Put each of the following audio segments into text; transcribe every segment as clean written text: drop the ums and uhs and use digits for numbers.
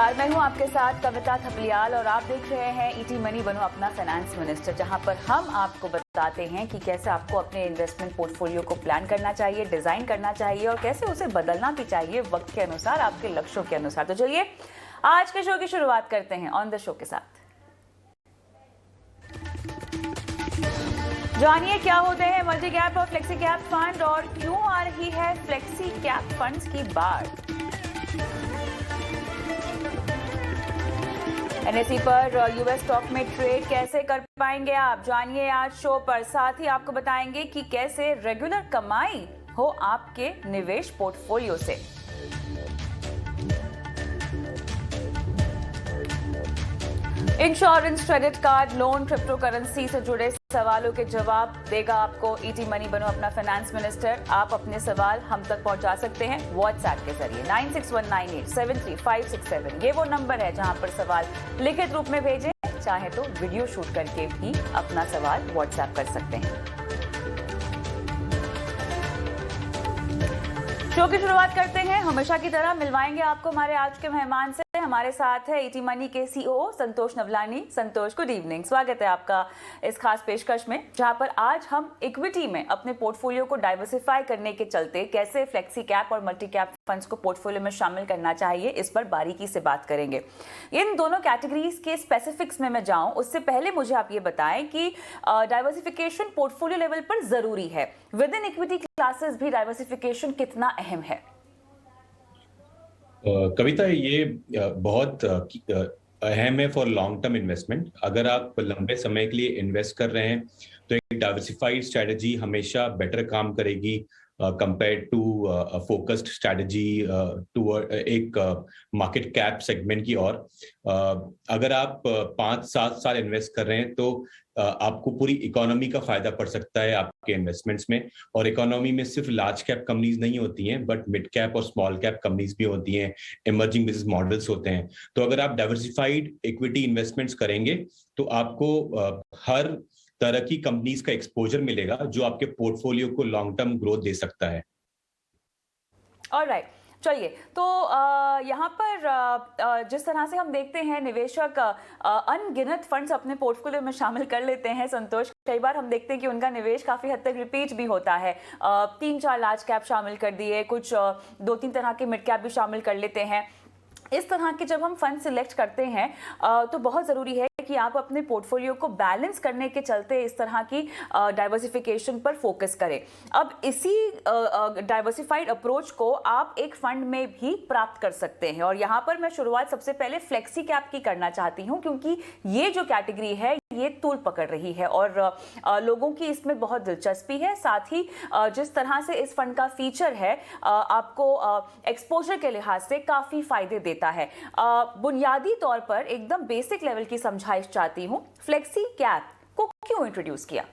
नमस्कार, मैं हूं आपके साथ कविता थपलियाल और आप देख रहे हैं ईटी मनी बनो अपना फाइनेंस मिनिस्टर, जहां पर हम आपको बताते हैं कि कैसे आपको अपने इन्वेस्टमेंट पोर्टफोलियो को प्लान करना चाहिए, डिजाइन करना चाहिए और कैसे उसे बदलना भी चाहिए वक्त के अनुसार, आपके लक्ष्यों के अनुसार। तो चलिए आज के शो की शुरुआत करते हैं ऑन द शो के साथ। जानिए क्या होते हैं मल्टी कैप और फ्लेक्सी कैप फंड और क्यों आ रही है फ्लेक्सी कैप फंड्स की बात। एनएसई पर यूएस स्टॉक में ट्रेड कैसे कर पाएंगे आप, जानिए आज शो पर। साथ ही आपको बताएंगे कि कैसे रेगुलर कमाई हो आपके निवेश पोर्टफोलियो से। Insurance, credit card, loan, crypto currency से जुड़े सवालों के जवाब देगा आपको ईटी मनी बनो अपना फाइनेंस मिनिस्टर। आप अपने सवाल हम तक पहुंचा सकते हैं व्हाट्सएप के जरिए 9619873567। ये वो नंबर है जहां पर सवाल लिखित रूप में भेजें, चाहे तो वीडियो शूट करके भी अपना सवाल व्हाट्सएप कर सकते हैं। शो की शुरुआत करते हैं, हमेशा की तरह मिलवाएंगे आपको हमारे आज के मेहमान से। हमारे साथ है ईटी मनी के सीईओ संतोष नवलानी। संतोष, गुड इवनिंग, स्वागत है आपका इस खास पेशकश में, जहां पर आज हम इक्विटी में अपने पोर्टफोलियो को डाइवर्सिफाई करने के चलते कैसे फ्लेक्सी कैप और मल्टी कैप फंड्स को पोर्टफोलियो में शामिल करना चाहिए, इस पर बारीकी से बात करेंगे। इन दोनों कैटेगरीज के स्पेसिफिक्स में मैं जाऊं उससे पहले मुझे आप ये बताएं कि डाइवर्सिफिकेशन पोर्टफोलियो लेवल पर जरूरी है, विद इन इक्विटी क्लासेस भी डाइवर्सिफिकेशन कितना अहम है? कविता, ये बहुत अहम है फॉर लॉन्ग टर्म इन्वेस्टमेंट। अगर आप लंबे समय के लिए इन्वेस्ट कर रहे हैं तो एक डाइवर्सिफाइड स्ट्रैटेजी हमेशा बेटर काम करेगी compare to focused strategy to एक मार्केट कैप सेगमेंट की ओर। अगर आप 5-7 साल इन्वेस्ट कर रहे हैं तो आपको पूरी इकोनॉमी का फायदा पड़ सकता है आपके इन्वेस्टमेंट्स में। और इकोनॉमी में सिर्फ लार्ज कैप कंपनीज नहीं होती हैं, बट मिड कैप और स्मॉल कैप कंपनीज भी होती हैं, इमर्जिंग बिजनेस मॉडल्स होते हैं। तो अगर आप डाइवर्सिफाइड इक्विटी इन्वेस्टमेंट्स करेंगे तो आपको हर तरह की कंपनीज का एक्सपोजर मिलेगा जो आपके पोर्टफोलियो को लॉन्ग टर्म ग्रोथ दे सकता है। ऑलराइट, चलिए तो यहाँ पर जिस तरह से हम देखते हैं निवेशक अनगिनत फंड्स अपने पोर्टफोलियो में शामिल कर लेते हैं संतोष। कई बार हम देखते हैं कि उनका निवेश काफ़ी हद तक रिपीट भी होता है। 3-4 लार्ज कैप शामिल कर दिए, कुछ 2-3 तरह के मिड कैप भी शामिल कर लेते हैं। इस तरह के जब हम फंड सिलेक्ट करते हैं तो बहुत ज़रूरी है कि आप अपने पोर्टफोलियो को बैलेंस करने के चलते इस तरह की डाइवर्सिफिकेशन पर फोकस करें। अब इसी डाइवर्सिफाइड अप्रोच को आप एक फंड में भी प्राप्त कर सकते हैं और यहाँ पर मैं शुरुआत सबसे पहले फ्लेक्सी कैप की करना चाहती हूँ, क्योंकि ये जो कैटेगरी है ये तूल पकड़ रही है और लोगों की इसमें बहुत दिलचस्पी है। साथ ही जिस तरह से इस फंड का फीचर है आपको एक्सपोजर के लिहाज से काफ़ी फायदे देता है। बुनियादी तौर पर एकदम बेसिक लेवल की समझाइश चाहती हूँ, फ्लेक्सी कैप को क्यों इंट्रोड्यूस किया?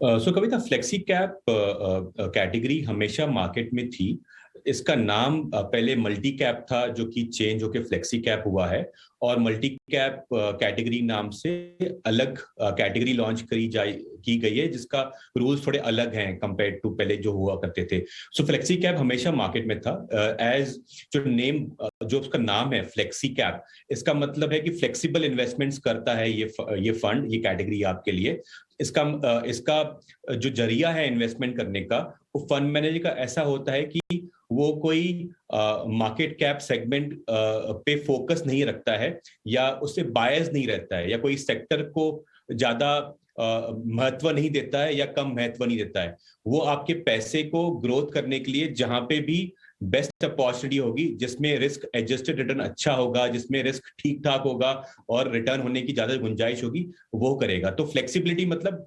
सो कविता, फ्लेक्सी कैप कैटेगरी हमेशा मार्केट में थी। इसका नाम पहले मल्टी कैप था जो कि चेंज होकर फ्लेक्सी कैप हुआ है, और मल्टी कैप कैटेगरी नाम से अलग कैटेगरी लॉन्च की गई है जिसका रूल्स थोड़े अलग हैं कंपेयर टू पहले जो हुआ करते थे। सो फ्लेक्सी कैप हमेशा मार्केट में था। एज जो उसका नाम है फ्लेक्सी कैप, इसका मतलब है कि फ्लेक्सिबल इन्वेस्टमेंट्स करता है ये फंड, ये कैटेगरी आपके लिए। इसका जो जरिया है इन्वेस्टमेंट करने का, वो फंड मैनेजर का ऐसा होता है कि वो कोई मार्केट कैप सेगमेंट पे फोकस नहीं रखता है या उससे बायस नहीं रहता है या कोई सेक्टर को ज्यादा महत्व नहीं देता है या कम महत्व नहीं देता है। वो आपके पैसे को ग्रोथ करने के लिए जहां पे भी बेस्ट अपॉर्चुनिटी होगी, जिसमें रिस्क एडजस्टेड रिटर्न अच्छा होगा, जिसमें रिस्क ठीक ठाक होगा और रिटर्न होने की ज्यादा गुंजाइश होगी, वो करेगा। तो फ्लेक्सिबिलिटी मतलब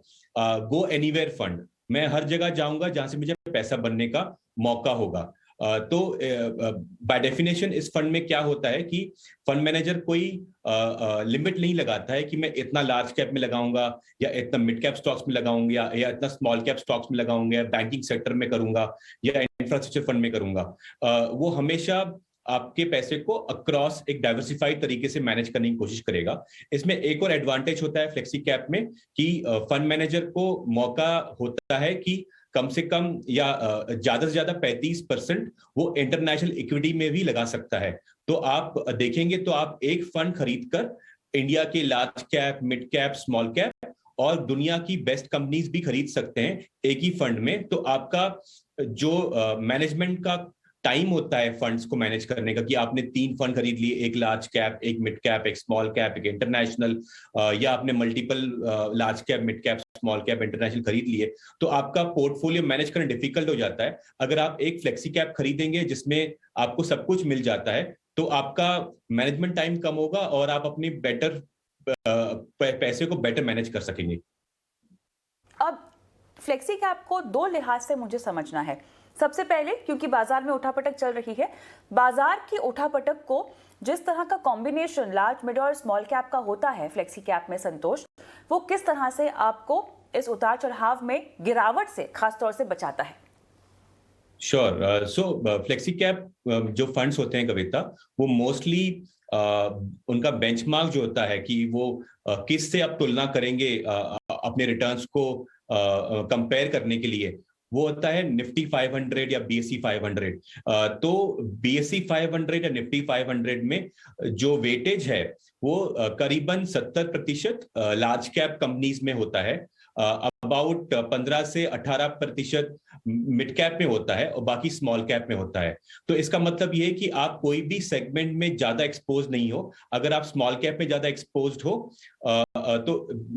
गो एनीवेयर फंड, मैं हर जगह जाऊंगा जहां से मुझे पैसा बनने का मौका होगा। तो बाय डेफिनेशन इस फंड में क्या होता है कि फंड मैनेजर कोई लिमिट नहीं लगाता है कि मैं इतना लार्ज कैप में लगाऊंगा या इतना मिड कैप स्टॉक्स में लगाऊंगा या इतना स्मॉल कैप स्टॉक्स में लगाऊंगा या बैंकिंग सेक्टर में करूंगा या इंफ्रास्ट्रक्चर फंड में करूंगा। वो हमेशा आपके पैसे को अक्रॉस एक डाइवर्सिफाइड तरीके से मैनेज करने की कोशिश करेगा। इसमें एक और एडवांटेज होता है फ्लेक्सी कैप में कि फंड मैनेजर को मौका होता है कि कम से कम या ज्यादा से ज्यादा 35% वो इंटरनेशनल इक्विटी में भी लगा सकता है। तो आप देखेंगे तो आप एक फंड खरीद कर इंडिया के large cap, mid cap, small cap और दुनिया की बेस्ट कंपनीज भी खरीद सकते हैं एक ही फंड में। तो आपका जो मैनेजमेंट का टाइम होता है फंड्स को मैनेज करने का, कि आपने 3 फंड खरीद लिए, एक लार्ज कैप, एक मिड कैप, एक स्मॉल कैप, एक इंटरनेशनल, या आपने multiple large cap, mid cap, small cap, international खरीद लिए, तो आपका पोर्टफोलियो मैनेज करना डिफिकल्ट हो जाता है। अगर आप एक फ्लेक्सी कैप खरीदेंगे जिसमें आपको सब कुछ मिल जाता है, तो आपका मैनेजमेंट टाइम कम होगा और आप अपनी बेटर पैसे को बेटर मैनेज कर सकेंगे। अब फ्लेक्सी कैप को 2 लिहाज से मुझे समझना है। सबसे पहले, क्योंकि बाजार में उठापटक चल रही है, बाजार की उठापटक को जिस तरह का कॉम्बिनेशन लार्ज, मिड और स्मॉल कैप का होता है फ्लेक्सी कैप में, संतोष, वो किस तरह से आपको इस उतार चढ़ाव में गिरावट से खासतौर से बचाता है? श्योर। सो फ्लेक्सी कैप जो फंड्स होते हैं कविता, वो मोस्टली उनका बेंचमार्क जो होता है कि वो किस से आप तुलना करेंगे अपने रिटर्न्स को कंपेयर करने के लिए, वो होता है निफ्टी 500 या बीएसई 500। तो बीएसई 500 या निफ्टी 500 में जो वेटेज है वो करीबन 70% लार्ज कैप कंपनीज में होता है, अबाउट 15 से 18% मिड कैप में होता है और बाकी स्मॉल कैप में होता है। तो इसका मतलब ये है कि आप कोई भी सेगमेंट में ज्यादा एक्सपोज नहीं हो। अगर आप स्मॉल कैप में ज्यादा एक्सपोज्ड हो तो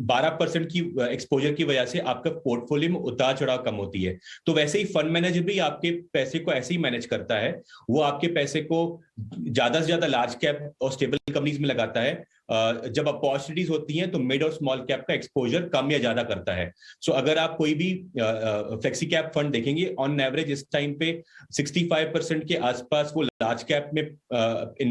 12% की एक्सपोजर की वजह से आपका पोर्टफोलियो में उतार चढ़ाव कम होती है। तो वैसे ही फंड मैनेजर भी आपके पैसे को ऐसे ही मैनेज करता है, वो आपके पैसे को ज्यादा से ज्यादा लार्ज कैप और स्टेबल कंपनीज में लगाता है। जब अपॉर्चुनिटीज होती हैं तो मिड और स्मॉल कैप का एक्सपोजर कम या ज्यादा करता है। सो अगर आप कोई भी फ्लेक्सी कैप फंड देखेंगे, ऑन एवरेज इस टाइम पे 65% के आसपास वो लार्ज कैप में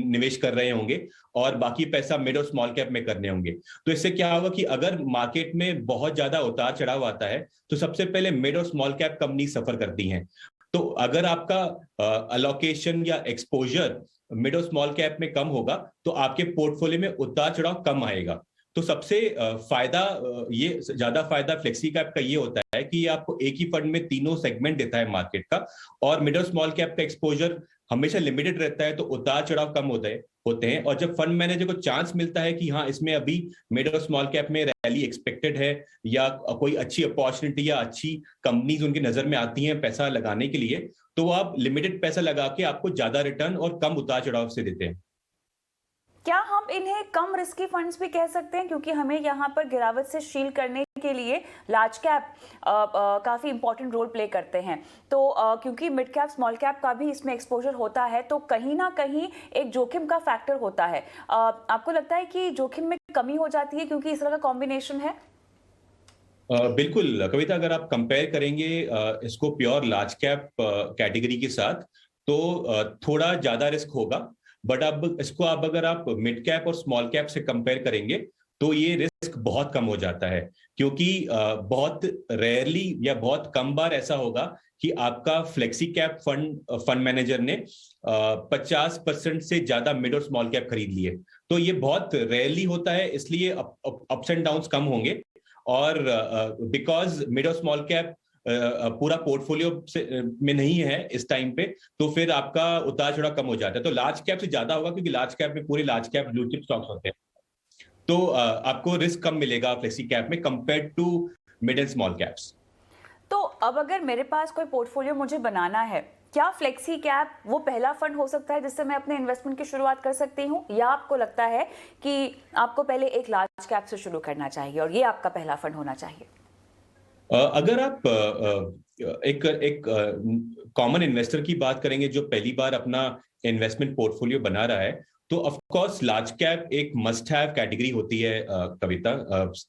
निवेश कर रहे होंगे और बाकी पैसा मिड और स्मॉल कैप में करने होंगे। तो इससे क्या होगा कि अगर मार्केट में बहुत ज्यादा उतार चढ़ाव आता है तो सबसे पहले मिड और स्मॉल कैप कंपनी सफर करती हैं। तो अगर आपका अलोकेशन या एक्सपोजर मिड और स्मॉल कैप में कम होगा तो आपके पोर्टफोलियो में उतार चढ़ाव कम आएगा। तो सबसे फायदा, ये ज्यादा फायदा फ्लेक्सी कैप का ये होता है कि आपको एक ही फंड में तीनों सेगमेंट देता है मार्केट का, और मिड और स्मॉल कैप का एक्सपोजर हमेशा लिमिटेड रहता है, तो उतार चढ़ाव कम होते हैं। और जब फंड मैनेजर को चांस मिलता है कि हाँ इसमें अभी मिड और स्मॉल कैप में रैली एक्सपेक्टेड है या कोई अच्छी अपॉर्चुनिटी या अच्छी कंपनीज उनकी नजर में आती हैं पैसा लगाने के लिए, तो आप लिमिटेड पैसा लगा के आपको ज्यादा रिटर्न और कम उतार चढ़ाव से देते हैं। क्या हम इन्हें कम रिस्की फंड्स भी कह सकते हैं, क्योंकि हमें यहाँ पर गिरावट से शील करने के लिए लार्ज कैप काफ़ी इंपॉर्टेंट रोल प्ले करते हैं। तो क्योंकि मिड कैप, स्मॉल कैप का भी इसमें एक्सपोजर होता है, तो कहीं ना कहीं एक जोखिम का फैक्टर होता है। आपको लगता है कि जोखिम में कमी हो जाती है क्योंकि इस तरह का कॉम्बिनेशन है? बिल्कुल कविता, अगर आप कंपेयर करेंगे इसको प्योर लार्ज कैप कैटेगरी के साथ, तो थोड़ा ज्यादा रिस्क होगा। बट अब इसको अगर आप मिड कैप और स्मॉल कैप से कंपेयर करेंगे तो ये रिस्क बहुत कम हो जाता है, क्योंकि बहुत रेयरली या बहुत कम बार ऐसा होगा कि आपका फ्लेक्सी कैप फंड मैनेजर ने 50% से ज्यादा मिड और स्मॉल कैप खरीद लिए। तो ये बहुत रेयरली होता है, इसलिए अप्स एंड डाउन्स कम होंगे। और बिकॉज मिड और स्मॉल कैप पूरा पोर्टफोलियो में नहीं है इस टाइम पे, तो फिर आपका उतार चढ़ाव कम हो जाता है। तो लार्ज कैप से ज्यादा होगा, क्योंकि लार्ज कैप में पूरे large cap blue chip stocks होते हैं, तो आपको रिस्क कम मिलेगा फ्लेक्सी कैप में compare to mid and small caps. तो अब अगर मेरे पास कोई पोर्टफोलियो मुझे बनाना है, क्या फ्लेक्सी कैप वो पहला फंड हो सकता है जिससे मैं अपने इन्वेस्टमेंट की शुरुआत कर सकती हूँ, या आपको लगता है कि आपको पहले एक लार्ज कैप से शुरू करना चाहिए और ये आपका पहला फंड होना चाहिए? अगर आप एक कॉमन इन्वेस्टर की बात करेंगे जो पहली बार अपना इन्वेस्टमेंट पोर्टफोलियो बना रहा है, तो ऑफ कोर्स लार्ज कैप एक मस्ट हैव कैटेगरी होती है कविता।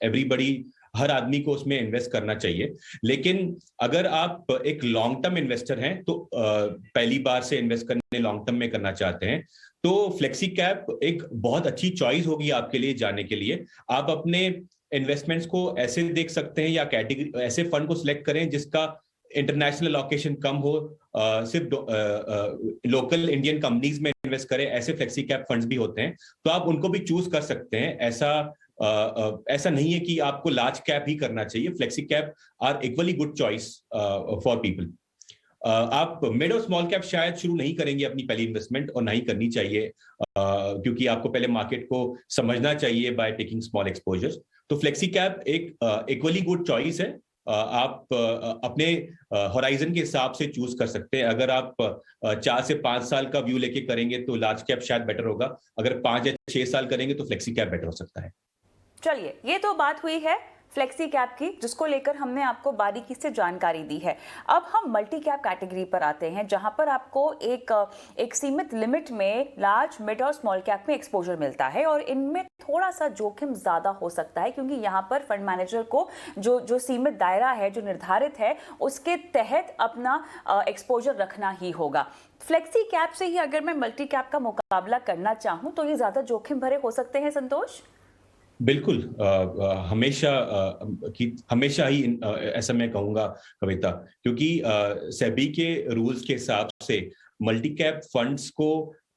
एवरीबडी, हर आदमी को उसमें इन्वेस्ट करना चाहिए। लेकिन अगर आप एक लॉन्ग टर्म इन्वेस्टर हैं, तो पहली बार से इन्वेस्ट करने लॉन्ग टर्म में करना चाहते हैं, तो फ्लेक्सी कैप एक बहुत अच्छी चॉइस होगी आपके लिए जाने के लिए। आप अपने इन्वेस्टमेंट्स को ऐसे देख सकते हैं या कैटेगरी ऐसे फंड को सिलेक्ट करें जिसका इंटरनेशनल एलोकेशन कम हो, सिर्फ लोकल इंडियन कंपनीज में इन्वेस्ट करें। ऐसे फ्लेक्सी कैप फंड्स भी होते हैं, तो आप उनको भी चूज कर सकते हैं। ऐसा नहीं है कि आपको लार्ज कैप ही करना चाहिए। Flexi cap are equally good choice for people. आप मिड और स्मॉल कैप शायद शुरू नहीं करेंगे अपनी पहली इन्वेस्टमेंट, और नहीं करनी चाहिए, क्योंकि आपको पहले मार्केट को समझना चाहिए बाय टेकिंग स्मॉल एक्सपोजर्स। तो फ्लेक्सी कैप एक इक्वली गुड चॉइस है। आप अपने होराइजन के हिसाब से चूज कर सकते हैं। अगर आप 4 से 5 साल का व्यू लेके करेंगे तो लार्ज कैप शायद बेटर होगा, अगर 5 या 6 साल करेंगे तो फ्लेक्सी कैप बेटर हो सकता है। चलिए, ये तो बात हुई है फ्लेक्सी कैप की, जिसको लेकर हमने आपको बारीकी से जानकारी दी है। अब हम मल्टी कैप कैटेगरी पर आते हैं, जहां पर आपको एक सीमित लिमिट में लार्ज, मिड और स्मॉल कैप में एक्सपोजर मिलता है, और इनमें थोड़ा सा जोखिम ज्यादा हो सकता है, क्योंकि यहाँ पर फंड मैनेजर को जो सीमित दायरा है, जो निर्धारित है, उसके तहत अपना एक्सपोजर रखना ही होगा। फ्लेक्सी कैप से ही अगर मैं मल्टी कैप का मुकाबला करना चाहूँ तो ये ज्यादा जोखिम भरे हो सकते हैं, संतोष? बिल्कुल। हमेशा ही ऐसा मैं कहूंगा कविता, क्योंकि सेबी के रूल्स के हिसाब से मल्टी कैप फंड्स को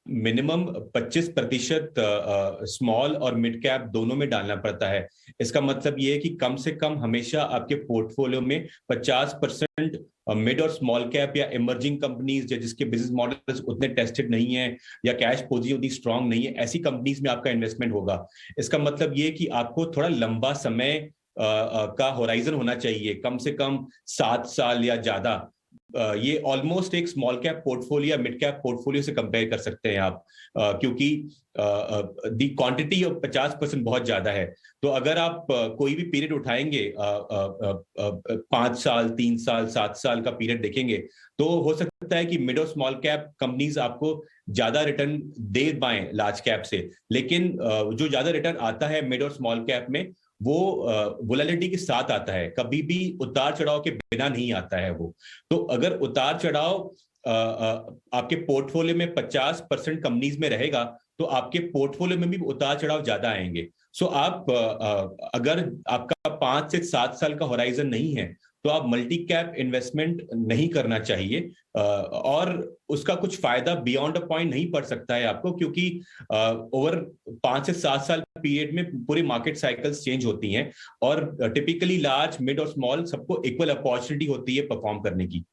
मिनिमम 25% स्मॉल और मिड कैप दोनों में डालना पड़ता है। इसका मतलब ये है कि कम से कम हमेशा आपके पोर्टफोलियो में 50% मिड और स्मॉल कैप या इमर्जिंग कंपनीज, जिसके बिजनेस मॉडल्स उतने टेस्टेड नहीं है या कैश पोजीशन उतनी स्ट्रांग नहीं है, ऐसी कंपनीज में आपका इन्वेस्टमेंट होगा। इसका मतलब ये कि आपको थोड़ा लंबा समय का होराइजन होना चाहिए, कम से कम 7 साल या ज्यादा। ये ऑलमोस्ट एक स्मॉल कैप पोर्टफोलियो या मिड कैप पोर्टफोलियो से कंपेयर कर सकते हैं आप, क्योंकि दी क्वांटिटी ऑफ 50% बहुत ज्यादा है। तो अगर आप कोई भी पीरियड उठाएंगे, 5 साल, 3 साल, 7 साल का पीरियड देखेंगे, तो हो सकता है कि मिड और स्मॉल कैप कंपनीज आपको ज्यादा रिटर्न दे पाए लार्ज कैप से, लेकिन जो ज्यादा रिटर्न आता है मिड और स्मॉल कैप में, वो वोलेटिलिटी के साथ आता है, कभी भी उतार चढ़ाव के बिना नहीं आता है वो। तो अगर उतार चढ़ाव आपके पोर्टफोलियो में 50% कंपनीज में रहेगा, तो आपके पोर्टफोलियो में भी उतार चढ़ाव ज्यादा आएंगे। सो आप अगर आपका 5 से 7 साल का होराइजन नहीं है, तो आप मल्टी कैप इन्वेस्टमेंट नहीं करना चाहिए, और उसका कुछ फायदा बियॉन्ड अ पॉइंट नहीं पड़ सकता है आपको, क्योंकि ओवर 5 से 7 साल पीरियड में पूरी मार्केट साइकिल्स चेंज होती हैं, और टिपिकली लार्ज, मिड और स्मॉल सबको इक्वल अपॉर्चुनिटी होती है परफॉर्म करने की।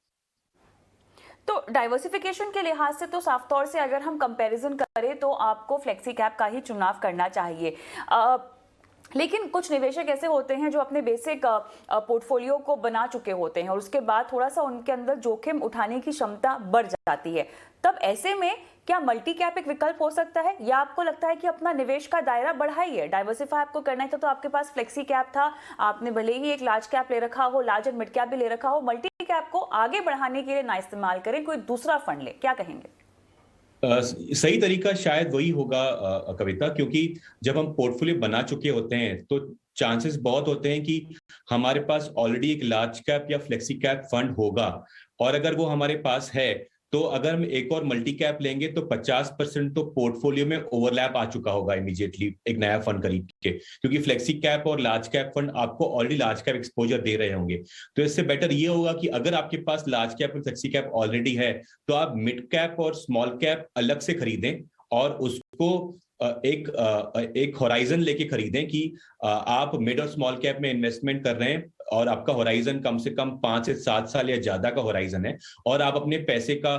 तो डाइवर्सिफिकेशन के लिहाज से तो साफ तौर से अगर हम कंपैरिजन करें तो आपको फ्लेक्सी कैप का ही चुनाव करना चाहिए। लेकिन कुछ निवेशक ऐसे होते हैं जो अपने बेसिक पोर्टफोलियो को बना चुके होते हैं, और उसके बाद थोड़ा सा उनके अंदर जोखिम उठाने की क्षमता बढ़ जाती है। तब ऐसे में क्या मल्टी कैप एक विकल्प हो सकता है, या आपको लगता है कि अपना निवेश का दायरा बढ़ाइए, डाइवर्सिफाई आपको करना है तो आपके पास फ्लेक्सी कैप था, आपने भले ही एक लार्ज कैप ले रखा हो, लार्ज एंड मिड कैप भी ले रखा हो, मल्टी कैप को आगे बढ़ाने के लिए ना इस्तेमाल करें, कोई दूसरा फंड ले, क्या कहेंगे? सही तरीका शायद वही होगा कविता, क्योंकि जब हम पोर्टफोलियो बना चुके होते हैं तो चांसेस बहुत होते हैं कि हमारे पास ऑलरेडी एक लार्ज कैप या फ्लेक्सी कैप फंड होगा, और अगर वो हमारे पास है, तो अगर हम एक और मल्टी कैप लेंगे तो 50% तो पोर्टफोलियो में ओवरलैप आ चुका होगा इमीडिएटली एक नया फंड खरीद के, क्योंकि फ्लेक्सी कैप और लार्ज कैप फंड आपको ऑलरेडी लार्ज कैप एक्सपोजर दे रहे होंगे। तो इससे बेटर ये होगा कि अगर आपके पास लार्ज कैप और फ्लेक्सी कैप ऑलरेडी है, तो आप मिड कैप और स्मॉल कैप अलग से खरीदें, और उसको एक होराइजन लेके खरीदें कि आप मिड और स्मॉल कैप में इन्वेस्टमेंट कर रहे हैं, और आपका होराइजन कम से कम 5 से 7 साल या ज्यादा का होराइजन है, और आप अपने पैसे का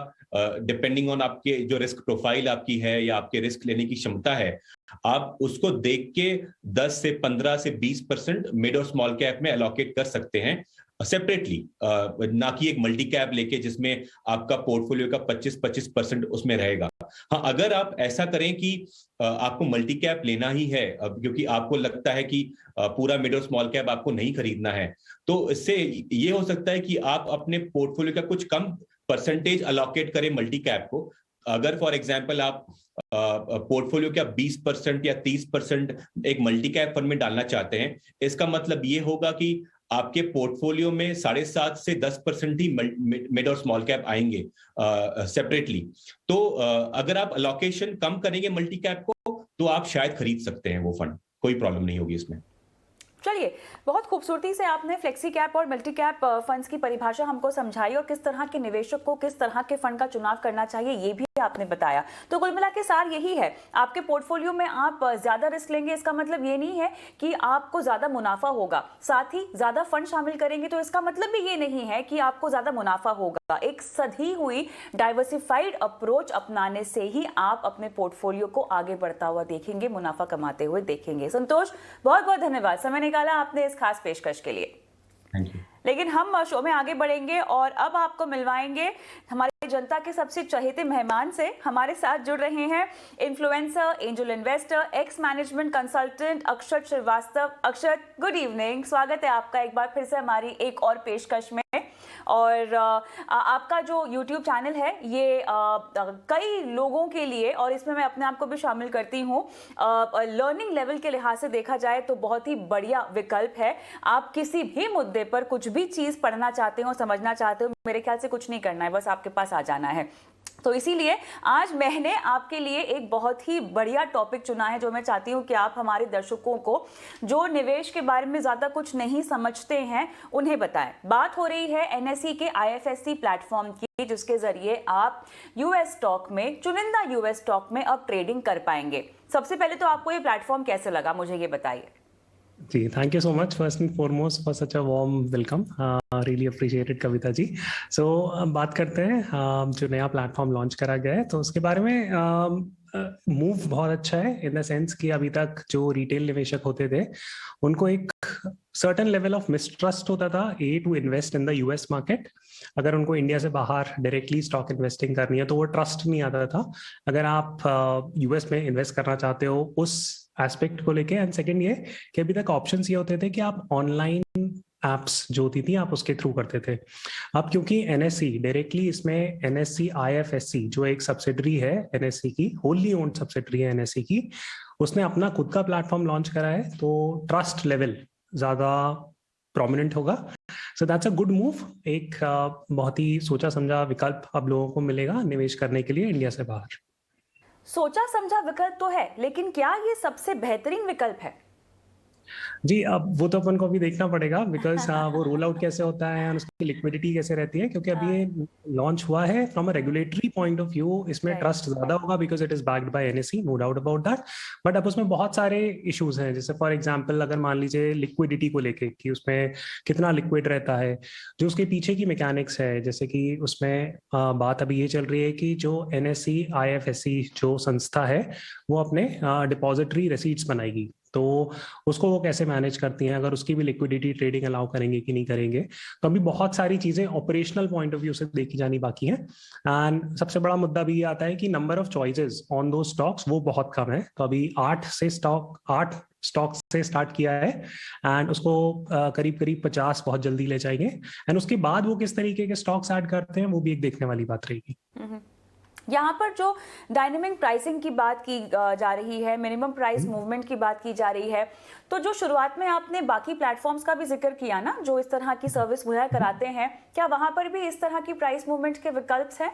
डिपेंडिंग ऑन आपके जो रिस्क प्रोफाइल आपकी है या आपके रिस्क लेने की क्षमता है, आप उसको देख के 10 से 15 से 20% मिड और स्मॉल कैप में एलोकेट कर सकते हैं सेपरेटली, ना कि एक मल्टी कैप लेके जिसमें आपका पोर्टफोलियो का 25% उसमें रहेगा। हाँ, अगर आप ऐसा करें कि आपको मल्टी कैप लेना ही है, क्योंकि आपको लगता है कि पूरा मिड और स्मॉल कैप आपको नहीं खरीदना है, तो इससे ये हो सकता है कि आप अपने पोर्टफोलियो का कुछ कम परसेंटेज अलोकेट करें मल्टी कैप को। अगर फॉर एग्जांपल आप पोर्टफोलियो का 20% या 30% एक मल्टी कैप फंड में डालना चाहते हैं, इसका मतलब ये होगा कि आपके पोर्टफोलियो में 7.5 से 10% ही मिड और स्मॉल कैप आएंगे सेपरेटली। तो अगर आप अलोकेशन कम करेंगे मल्टी कैप को, तो आप शायद खरीद सकते हैं वो फंड, कोई प्रॉब्लम नहीं होगी इसमें। चलिए, बहुत खूबसूरती से आपने फ्लेक्सी कैप और मल्टी कैप फंड्स की परिभाषा हमको समझाई, और किस तरह के निवेशक को किस तरह के फंड का चुनाव करना चाहिए ये भी आपने बताया। तो कुल मिला के सार यही है, आपके पोर्टफोलियो में आप ज्यादा रिस्क लेंगे इसका मतलब ये नहीं है कि आपको ज्यादा मुनाफा होगा, साथ ही ज्यादा फंड शामिल करेंगे तो इसका मतलब भी ये नहीं है कि आपको ज्यादा मुनाफा होगा। एक सधी हुई डाइवर्सिफाइड अप्रोच अपनाने से ही आप अपने पोर्टफोलियो को आगे बढ़ता हुआ देखेंगे, मुनाफा कमाते हुए देखेंगे। संतोष, बहुत बहुत धन्यवाद, समय निकाला आपने इस खास पेशकश के लिए। Thank you. लेकिन हम शो में आगे बढ़ेंगे और अब आपको मिलवाएंगे हमारी जनता के सबसे चहेते मेहमान से। हमारे साथ जुड़ रहे हैं influencer, angel investor, ex management consultant Akshat Shrivastava. Akshat, good evening, स्वागत है आपका एक बार फिर से हमारी एक और पेशकश में। और आपका जो YouTube चैनल है ये कई लोगों के लिए, और इसमें मैं अपने आप को भी शामिल करती हूँ, लर्निंग लेवल के लिहाज से देखा जाए तो बहुत ही बढ़िया विकल्प है। आप किसी भी मुद्दे पर कुछ भी चीज़ पढ़ना चाहते हो, समझना चाहते हो, मेरे ख्याल से कुछ नहीं करना है, बस आपके पास आ जाना है। तो इसीलिए आज मैंने आपके लिए एक बहुत ही बढ़िया टॉपिक चुना है, जो मैं चाहती हूँ कि आप हमारे दर्शकों को जो निवेश के बारे में ज़्यादा कुछ नहीं समझते हैं उन्हें बताएं। बात हो रही है NSE के IFSC प्लेटफॉर्म की, जिसके जरिए आप US स्टॉक में, चुनिंदा US स्टॉक में अब ट्रेडिंग कर पाएंगे। सबसे पहले तो आपको ये प्लेटफॉर्म कैसे लगा, मुझे ये बताइए। जी, thank you so much first and foremost for such a warm welcome, really appreciated Kavita ji. So बात करते हैं जो नया प्लेटफॉर्म लॉन्च करा गया है, तो उसके बारे में मूव बहुत अच्छा है इन द सेंस कि अभी तक जो रिटेल निवेशक होते थे उनको एक सर्टेन लेवल ऑफ मिसट्रस्ट होता था to invest in the US market. अगर उनको इंडिया से बाहर डायरेक्टली स्टॉक इन्वेस्टिंग करनी है तो वो ट्रस्ट नहीं आता था अगर आप US में इन्वेस्ट करना चाहते हो उस एस्पेक्ट को लेके। एंड सेकंड ये कि अभी तक ऑप्शंस ये होते थे कि आप ऑनलाइन एप्स जो होती थी आप उसके थ्रू करते थे। अब क्योंकि NSE डायरेक्टली इसमें NSE IFSC जो एक सब्सिडरी है NSE की, होली ओन्ड सब्सिडरी है NSE की, उसने अपना खुद का प्लेटफॉर्म लॉन्च करा है, तो ट्रस्ट लेवल ज्यादा प्रोमिनेंट होगा। So that's a good move. एक बहुत ही सोचा समझा विकल्प अब लोगों को मिलेगा निवेश करने के लिए इंडिया से बाहर। सोचा समझा विकल्प तो है, लेकिन क्या ये सबसे बेहतरीन विकल्प है? जी, अब वो तो अपन को अभी देखना पड़ेगा बिकॉज वो रोल आउट कैसे होता है और उसकी लिक्विडिटी कैसे रहती है, क्योंकि अभी ये लॉन्च हुआ है from a regulatory point of view. इसमें ट्रस्ट ज्यादा होगा because it is backed by NSE, no doubt about that. But अब उसमें बहुत सारे इश्यूज हैं, जैसे फॉर एग्जांपल अगर मान लीजिए लिक्विडिटी को लेके कि उसमें कितना लिक्विड रहता है, जो उसके पीछे की मैकेनिक्स है, जैसे कि उसमें बात अभी ये चल रही है कि जो NSE IFSC जो संस्था है वो अपने डिपॉजिटरी रिसीट्स बनाएगी, तो उसको वो कैसे मैनेज करती हैं, अगर उसकी भी लिक्विडिटी ट्रेडिंग अलाउ करेंगे कि नहीं करेंगे। तो अभी बहुत सारी चीजें ऑपरेशनल पॉइंट ऑफ व्यू से देखी जानी बाकी हैं। एंड सबसे बड़ा मुद्दा भी ये आता है कि नंबर ऑफ चॉइसेस ऑन दो स्टॉक्स वो बहुत कम है। तो अभी 8 स्टॉक से स्टार्ट किया है एंड उसको करीब करीब 50 बहुत जल्दी ले जाएंगे। एंड उसके बाद वो किस तरीके के स्टॉक्स ऐड करते हैं वो भी एक देखने वाली बात रहेगी। यहाँ पर जो डायनेमिक प्राइसिंग की बात की जा रही है, मिनिमम प्राइस मूवमेंट की बात की जा रही है, तो जो शुरुआत में आपने बाकी प्लेटफॉर्म्स का भी जिक्र किया ना, जो इस तरह की सर्विस मुहैया कराते हैं, क्या वहां पर भी इस तरह की प्राइस मूवमेंट के विकल्प हैं?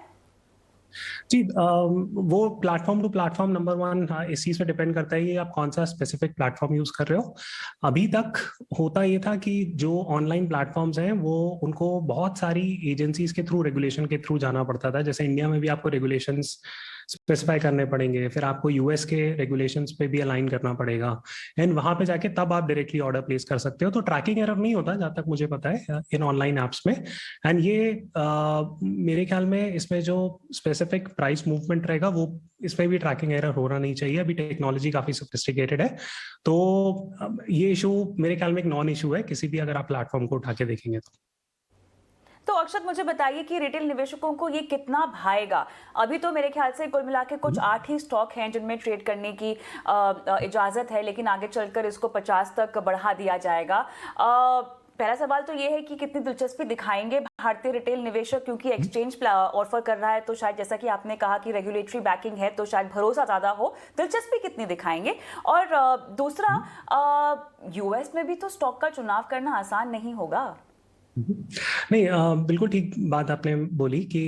जी, वो platform to platform number one इस चीज पे डिपेंड करता है कि आप कौन सा स्पेसिफिक प्लेटफॉर्म यूज कर रहे हो। अभी तक होता ये था कि जो ऑनलाइन प्लेटफॉर्म्स हैं वो उनको बहुत सारी एजेंसीज के थ्रू, रेगुलेशन के थ्रू जाना पड़ता था। जैसे इंडिया में भी आपको रेगुलेशंस स्पेसिफाई करने पड़ेंगे, फिर आपको US के रेगुलेशंस पे भी अलाइन करना पड़ेगा, एंड वहां पे जाके तब आप डायरेक्टली ऑर्डर प्लेस कर सकते हो। तो ट्रैकिंग एरर नहीं होता जहां तक मुझे पता है इन ऑनलाइन एप्स में। एंड ये मेरे ख्याल में इसमें जो स्पेसिफिक प्राइस मूवमेंट रहेगा वो इसमें भी ट्रैकिंग एरर होना नहीं चाहिए। अभी टेक्नोलॉजी काफी सोफिस्टिकेटेड है, तो ये इशू मेरे ख्याल में एक नॉन इशू है किसी भी अगर आप प्लेटफॉर्म को उठा के देखेंगे तो अक्षत, मुझे बताइए कि रिटेल निवेशकों को ये कितना भाएगा? अभी तो मेरे ख्याल से कुल मिला के कुछ 8 ही स्टॉक हैं जिनमें ट्रेड करने की इजाजत है, लेकिन आगे चलकर इसको 50 तक बढ़ा दिया जाएगा। पहला सवाल तो ये है कि कितनी दिलचस्पी दिखाएंगे भारतीय रिटेल निवेशक, क्योंकि एक्सचेंज ऑफर कर रहा है, तो शायद जैसा कि आपने कहा कि रेगुलेटरी बैकिंग है तो शायद भरोसा ज्यादा हो, दिलचस्पी कितनी दिखाएंगे? और दूसरा, US में भी तो स्टॉक का चुनाव करना आसान नहीं होगा। नहीं, बिल्कुल ठीक बात आपने बोली कि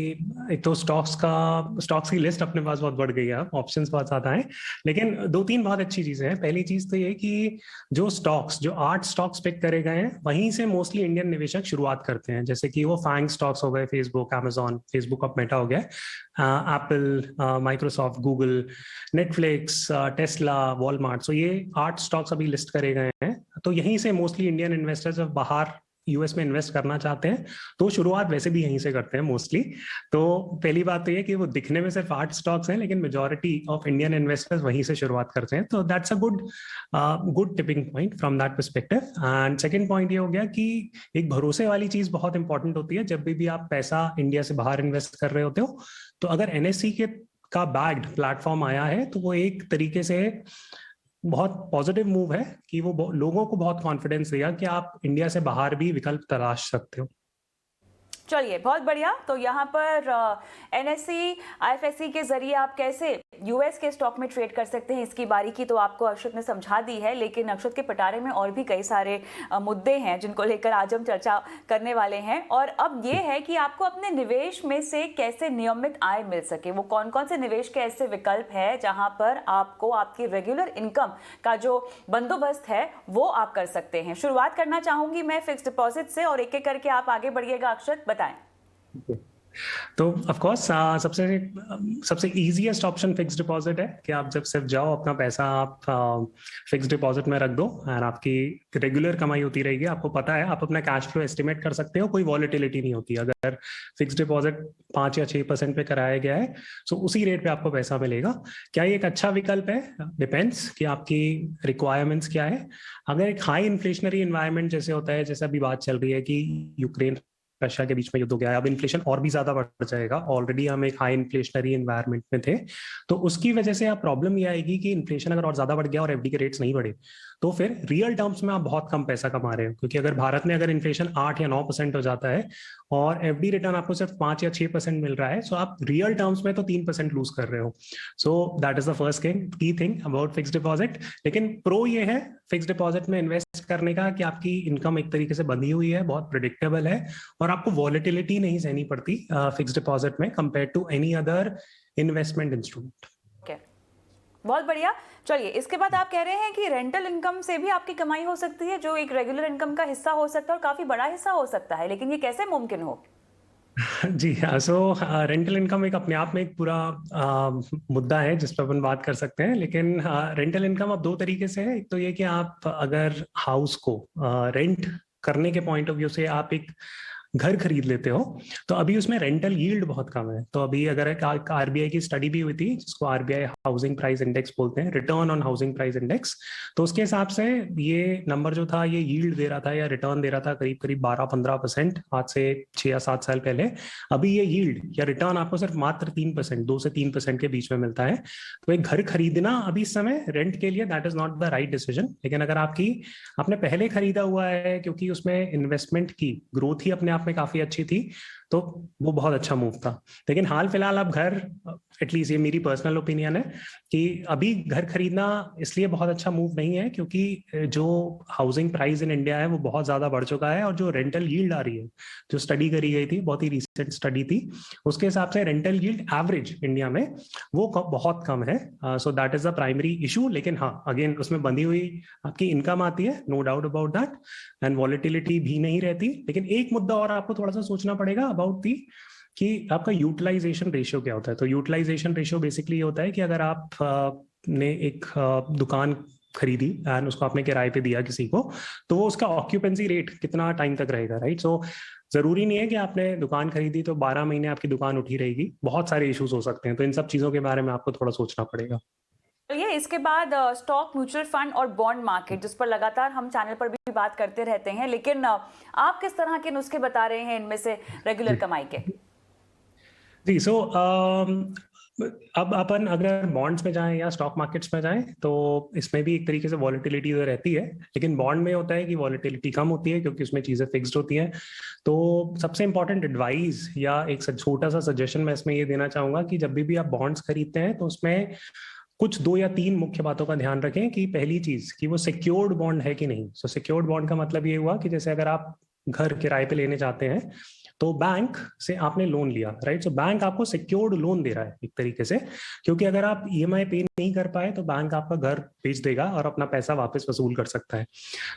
एक तो स्टॉक्स की लिस्ट अपने पास बहुत बढ़ गई है, ऑप्शंस बहुत ज्यादा हैं। लेकिन दो तीन बहुत अच्छी चीजें हैं। पहली चीज तो ये कि जो 8 स्टॉक्स पिक करे गए हैं वहीं से मोस्टली इंडियन निवेशक शुरुआत करते हैं। जैसे कि वो फैंग स्टॉक्स हो गए, फेसबुक, अमेजॉन, फेसबुक अब मेटा हो गया, Apple, Microsoft, Google, Netflix, Tesla, Walmart. So ये 8 स्टॉक्स अभी लिस्ट करे गए हैं। तो यहीं से मोस्टली इंडियन इन्वेस्टर्स जब बाहर यूएस में इन्वेस्ट करना चाहते हैं तो शुरुआत वैसे भी यहीं से करते हैं मोस्टली। तो पहली बात तो ये कि वो दिखने में सिर्फ 8 स्टॉक्स हैं, लेकिन मेजॉरिटी ऑफ इंडियन इन्वेस्टर्स वहीं से शुरुआत करते हैं। तो that's a good tipping point from that perspective. And second point ये हो गया कि एक भरोसे वाली चीज बहुत इंपॉर्टेंट होती है जब भी आप पैसा इंडिया से बाहर इन्वेस्ट कर रहे होते हो। तो अगर एनएससी का बैग्ड प्लेटफॉर्म आया है तो वो एक तरीके से बहुत पॉजिटिव मूव है कि वो लोगों को बहुत कॉन्फिडेंस दिया कि आप इंडिया से बाहर भी विकल्प तलाश सकते हो। चलिए, बहुत बढ़िया। तो यहाँ पर एनएससी, आईएफएससी के जरिए आप कैसे यूएस के स्टॉक में ट्रेड कर सकते हैं, इसकी बारीकी तो आपको अक्षत ने समझा दी है। लेकिन अक्षत के पिटारे में और भी कई सारे मुद्दे हैं जिनको लेकर आज हम चर्चा करने वाले हैं। और अब ये है कि आपको अपने निवेश में से कैसे नियमित आय मिल सके। वो कौन कौन से निवेश के ऐसे विकल्प है जहां पर आपको आपकी रेगुलर इनकम का जो बंदोबस्त है वो आप कर सकते हैं। शुरुआत करना चाहूंगी मैं फिक्स डिपॉजिट से, और एक एक करके आप आगे बढ़िएगा। अक्षत, बताएं। तो ऑफ कोर्स सबसे इजीएस्ट ऑप्शन फिक्स डिपॉजिट है कि आप जब सिर्फ जाओ, अपना पैसा आप फिक्स डिपॉजिट में रख दो और आपकी रेगुलर कमाई होती रहेगी। आपको पता है, आप अपना कैश फ्लो एस्टिमेट कर सकते हो, कोई वॉलेटिलिटी नहीं होती। अगर फिक्स डिपॉजिट 5 या 6% पे कराया गया है तो उसी रेट पे आपको पैसा मिलेगा। क्या ये एक अच्छा विकल्प है? डिपेंड्स कि आपकी रिक्वायरमेंट्स क्या है। अगर एक हाई इन्फ्लेशनरी एनवायरनमेंट जैसे होता है, जैसे अभी बात चल रही है कि यूक्रेन रशिया के बीच में युद्ध हो गया है, अब इन्फ्लेशन और भी ज्यादा बढ़ जाएगा, ऑलरेडी हम एक हाई इन्फ्लेशनरी एनवायरनमेंट में थे, तो उसकी वजह से अब प्रॉब्लम ये आएगी कि इन्फ्लेशन अगर और ज्यादा बढ़ गया और एफडी के रेट्स नहीं बढ़े तो फिर रियल टर्म्स में आप बहुत कम पैसा कमा रहे हो। क्योंकि अगर भारत में अगर इन्फ्लेशन 8 या 9% हो जाता है और एफडी रिटर्न आपको सिर्फ 5 या 6% मिल रहा है, सो आप रियल टर्म्स में तो 3% लूज कर रहे हो। So that is the first key thing about fix deposit. लेकिन प्रो ये है फिक्स डिपॉजिट में इन्वेस्ट करने का कि आपकी इनकम एक तरीके से बंधी हुई है, बहुत प्रिडिक्टेबल है, और आपको वॉलेटिलिटी नहीं सहनी पड़ती फिक्स डिपॉजिट में compare to any other investment instrument. बहुत बढ़िया। चलिए, इसके बाद आप कह रहे हैं कि रेंटल इनकम से भी आपकी कमाई हो सकती है, जो एक रेगुलर इनकम का हिस्सा हो सकता है और काफी बड़ा हिस्सा हो सकता है। लेकिन ये कैसे मुमकिन हो? जी हाँ, सो रेंटल इनकम एक अपने आप में एक पूरा मुद्दा है जिस पर अपन बात कर सकते हैं। लेकिन रेंटल इनकम अब दो तरीके से है। एक तो ये कि आप अगर हाउस को रेंट करने के पॉइंट ऑफ व्यू से आप एक घर खरीद लेते हो तो अभी उसमें रेंटल यील्ड बहुत कम है। तो अभी अगर आरबीआई की स्टडी भी हुई थी जिसको आरबीआई हाउसिंग प्राइस इंडेक्स बोलते हैं, return on housing price index, तो उसके हिसाब से ये नंबर जो था, ये यील्ड दे रहा था या रिटर्न दे रहा था करीब करीब 12-15% आज से 6 या 7 साल पहले। अभी ये यील्ड या रिटर्न आपको सिर्फ मात्र 3%, 2 से 3% के बीच में मिलता है। तो एक घर खरीदना अभी इस समय रेंट के लिए that is not the right decision. लेकिन अगर आपने पहले खरीदा हुआ है क्योंकि उसमें इन्वेस्टमेंट की ग्रोथ ही अपने में काफी अच्छी थी, तो वो बहुत अच्छा मूव था। लेकिन हाल फिलहाल अब घर, एटलीस्ट ये मेरी पर्सनल ओपिनियन है कि अभी घर खरीदना इसलिए बहुत अच्छा मूव नहीं है क्योंकि जो हाउसिंग प्राइस इन इंडिया है वो बहुत ज्यादा बढ़ चुका है, और जो रेंटल यील्ड आ रही है, जो स्टडी करी गई थी, बहुत ही रिसेंट स्टडी थी, उसके हिसाब से रेंटल यील्ड एवरेज इंडिया में वो बहुत कम है। So that is the primary issue. लेकिन हाँ, अगेन उसमें बंधी हुई आपकी इनकम आती है, no doubt about that, and volatility भी नहीं रहती। लेकिन एक मुद्दा और आपको थोड़ा सा सोचना पड़ेगा अबाउट दी कि आपका यूटिलाइजेशन रेशियो क्या होता है। तो यूटिलाइजेशन रेशियो बेसिकली होता है कि अगर आप ने एक दुकान खरीदी एंड उसको आपने किराए पे दिया किसी को, तो वो उसका ऑक्यूपेंसी रेट कितना टाइम तक रहेगा, राइट। सो जरूरी नहीं है कि आपने दुकान खरीदी तो 12 महीने आपकी दुकान उठी रहेगी, बहुत सारे इश्यूज हो सकते हैं। तो इन सब चीजों के बारे में आपको थोड़ा सोचना पड़ेगा। चलिए, इसके बाद स्टॉक, म्यूचुअल फंड और बॉन्ड मार्केट, जिस पर लगातार हम चैनल पर भी बात करते रहते हैं, लेकिन आप किस तरह के नुस्खे बता रहे हैं इनमें से रेगुलर कमाई के? जी, सो अब अपन अगर बॉन्ड्स में जाएं या स्टॉक मार्केट्स में जाएं तो इसमें भी एक तरीके से वॉलेटिलिटी तो रहती है। लेकिन बॉन्ड में होता है कि वॉलेटिलिटी कम होती है क्योंकि उसमें चीजें फिक्स्ड होती हैं। तो सबसे इंपॉर्टेंट एडवाइस या एक छोटा सा सजेशन मैं इसमें ये देना चाहूंगा कि जब भी आप बॉन्ड्स खरीदते हैं तो उसमें कुछ 2 या 3 मुख्य बातों का ध्यान रखें। कि पहली चीज कि वो सिक्योर्ड बॉन्ड है कि नहीं। सो सिक्योर्ड बॉन्ड का मतलब ये हुआ कि जैसे अगर आप घर किराए पे लेने जाते हैं तो बैंक से आपने लोन लिया, राइट? सो बैंक आपको सिक्योर्ड लोन दे रहा है एक तरीके से, क्योंकि अगर आप ईएमआई पे नहीं कर पाए तो बैंक आपका घर बेच देगा और अपना पैसा वापस वसूल कर सकता है।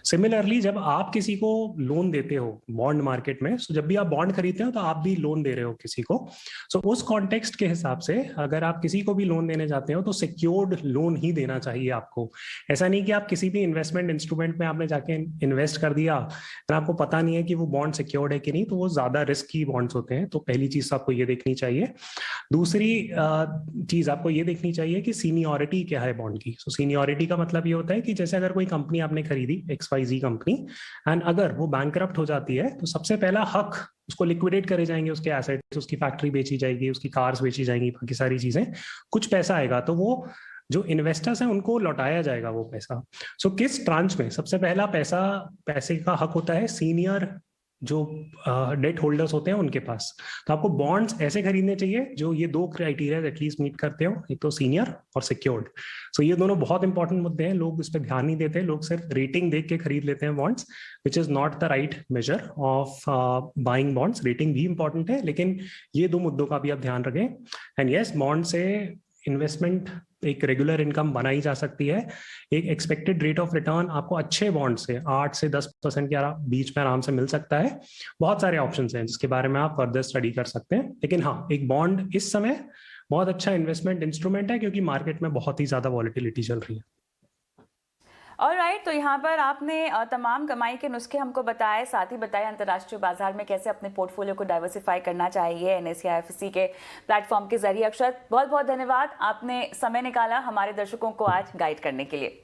सिमिलरली जब आप किसी को लोन देते हो बॉन्ड मार्केट में, सो जब भी आप बॉन्ड खरीदते हो तो आप भी लोन दे रहे हो किसी को। सो उस कॉन्टेक्स्ट के हिसाब से अगर आप किसी को भी लोन देने जाते हो तो सिक्योर्ड लोन ही देना चाहिए आपको। ऐसा नहीं कि आप किसी भी इन्वेस्टमेंट इंस्ट्रूमेंट में आपने जाके इन्वेस्ट कर दिया और आपको पता नहीं है कि वो बॉन्ड सिक्योर्ड है कि नहीं, तो वो ज्यादा रिस्की बॉन्ड्स होते हैं। तो पहली चीज आपको ये देखनी चाहिए। दूसरी चीज आपको ये देखनी चाहिए कि सीनियरिटी क्या है बॉन्ड की। सो सीनियरिटी का मतलब ये होता है कि जैसे अगर कोई कंपनी आपने खरीदी XYZ कंपनी, एंड अगर वो बैंकरप्ट हो जाती है तो सबसे पहला हक उसको लिक्विडेट करे जाएंगे, उसके एसेट्स, उसकी फैक्ट्री बेची जाएगी, उसकी कार्स बेची जाएंगी, बाकी सारी चीजें, कुछ पैसा आएगा तो वो जो इन्वेस्टर्स हैं उनको लौटाया जाएगा वो पैसा। सो किस ट्रांच में सबसे पहला पैसे का हक होता है सीनियर जो डेट होल्डर्स होते हैं उनके पास। तो आपको बॉन्ड्स ऐसे खरीदने चाहिए जो ये दो क्राइटेरिया एटलीस्ट मीट करते हो, एक तो सीनियर और सिक्योर्ड। सो ये दोनों बहुत इंपॉर्टेंट मुद्दे हैं, लोग इस पर ध्यान नहीं देते, लोग सिर्फ रेटिंग देख के खरीद लेते हैं bonds, which is not the right measure of buying bonds. Rating भी इंपॉर्टेंट है लेकिन ये दो मुद्दों का भी आप ध्यान रखें। एंड यस, बॉन्ड से इन्वेस्टमेंट एक रेगुलर इनकम बनाई जा सकती है। एक एक्सपेक्टेड रेट ऑफ रिटर्न आपको अच्छे बॉन्ड से 8 से 10% के बीच में आराम से मिल सकता है। बहुत सारे ऑप्शंस हैं जिसके बारे में आप फर्दर स्टडी कर सकते हैं, लेकिन हाँ, एक बॉन्ड इस समय बहुत अच्छा इन्वेस्टमेंट इंस्ट्रूमेंट है क्योंकि मार्केट में बहुत ही ज्यादा वॉलिटिलिटी चल रही है। ऑलराइट, तो यहाँ पर आपने तमाम कमाई के नुस्खे हमको बताए, साथ ही बताया अंतर्राष्ट्रीय बाजार में कैसे अपने पोर्टफोलियो को डाइवर्सिफाई करना चाहिए NSE IFSC के प्लेटफॉर्म के जरिए। अक्षत, बहुत बहुत धन्यवाद, आपने समय निकाला हमारे दर्शकों को आज गाइड करने के लिए।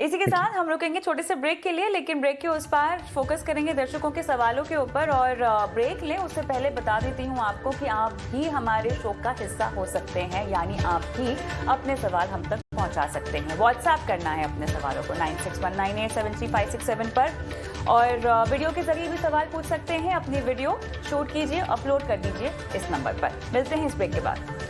इसी के साथ हम रुकेंगे छोटे से ब्रेक के लिए, लेकिन ब्रेक के उस पार फोकस करेंगे दर्शकों के सवालों के ऊपर। और ब्रेक लें उससे पहले बता देती हूँ आपको कि आप भी हमारे शो का हिस्सा हो सकते हैं, यानी आप भी अपने सवाल हम तक पहुंचा सकते हैं। व्हाट्सएप करना है अपने सवालों को 9619873567 पर, और वीडियो के जरिए भी सवाल पूछ सकते हैं। अपनी वीडियो शूट कीजिए, अपलोड कर दीजिए इस नंबर पर। मिलते हैं इस ब्रेक के बाद।